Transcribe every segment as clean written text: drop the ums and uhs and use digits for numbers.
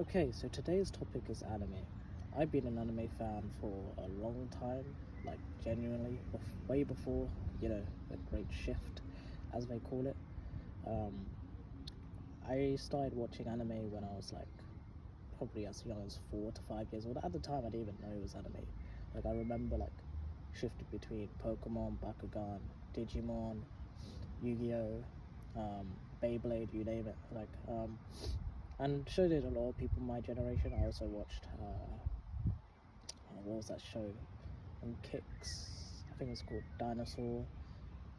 Okay, so today's topic is anime. I've been an anime fan for a long time, like genuinely, way before, the great shift, as they call it. Um, I started watching anime when I was like probably as young as 4 to 5 years old. At the time, I didn't even know it was anime. Like, I remember like shifting between Pokemon, Bakugan, Digimon, Yu-Gi-Oh, Beyblade, you name it. And so did a lot of people my generation. I also watched what was that show on Kicks? I think it was called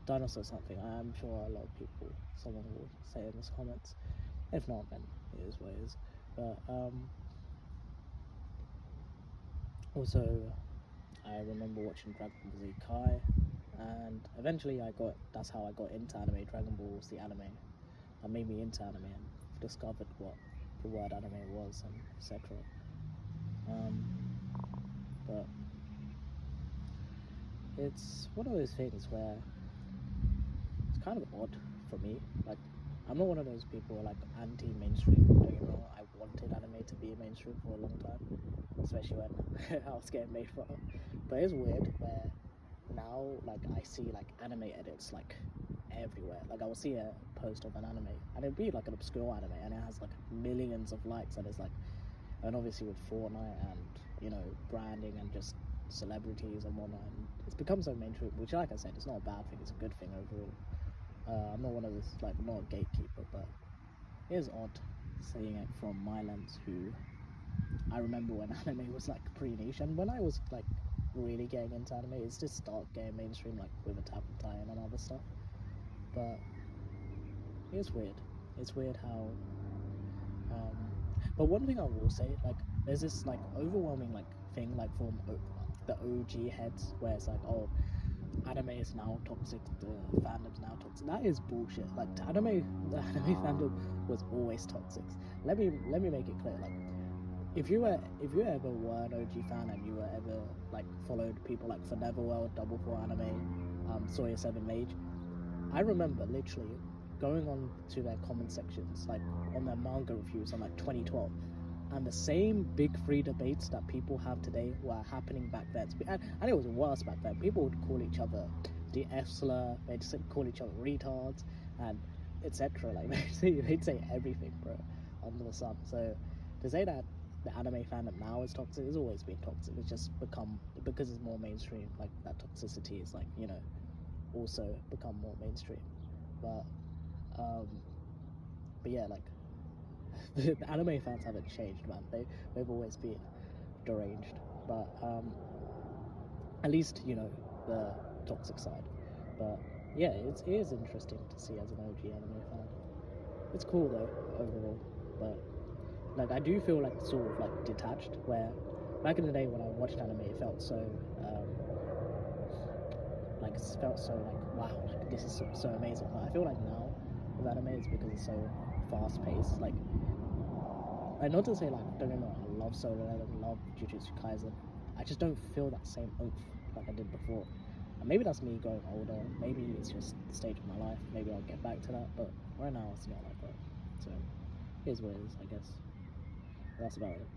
Dinosaur something. I'm sure a lot of people, someone will say in the comments. If not, then it is what it is. But also, I remember watching Dragon Ball Z Kai, and eventually that's how I got into anime. Dragon Ball was the anime that made me into anime and discovered what the word anime was and etc. But it's one of those things where it's kind of odd for me. Like, I'm not one of those people who are like anti-mainstream. Don't get me wrong, I wanted anime to be mainstream for a long time, especially when I was getting made fun of. But it's weird where now, like, I see like anime edits like everywhere. Like, I will see a post of an anime, and it'd be like an obscure anime, and it has like millions of likes, and it's like, and obviously with Fortnite and branding and just celebrities and whatnot, and it's become so mainstream. Which, like I said, it's not a bad thing; it's a good thing overall. I'm not one of those, like, I'm not a gatekeeper, but it is odd seeing it from my lens, who I remember when anime was like pretty niche, and when I was like really getting into anime, it's just start getting mainstream, like with Attack on Titan and other stuff. But it's weird. It's weird how. But one thing I will say, like, there's this like overwhelming like thing like from the OG heads where it's like, oh, anime is now toxic, the fandom's now toxic. That is bullshit. Like, the anime fandom was always toxic. Let me make it clear. Like, if you ever were an OG fan and you were ever like followed people like For Neverworld, Double For Anime, Sawyer 7 Mage, I remember literally going on to their comment sections, like on their manga reviews on like 2012, and the same big three debates that people have today were happening back then. And it was worse back then. People would call each other the F slur, they'd call each other retards, and etc. Like, they'd say everything, bro, under the sun. So to say that the anime fandom now is toxic, it's always been toxic. It's just become, because it's more mainstream, like that toxicity is like, also become more mainstream. But yeah, like, the anime fans haven't changed, man. They've always been deranged. But at least the toxic side. But yeah, it is interesting to see as an OG anime fan. It's cool though overall. But like, I do feel like sort of like detached. Where back in the day when I watched anime, it felt so wow, like, this is so amazing. But I feel like now with anime, it's because it's so fast paced. Like, not to say, like, don't get me wrong, I love Solo Leveling, I love Jujutsu Kaisen. I just don't feel that same oomph like I did before. And maybe that's me growing older. Maybe it's just the stage of my life. Maybe I'll get back to that. But right now, it's not like that. So, here's what it is, I guess. That's about it.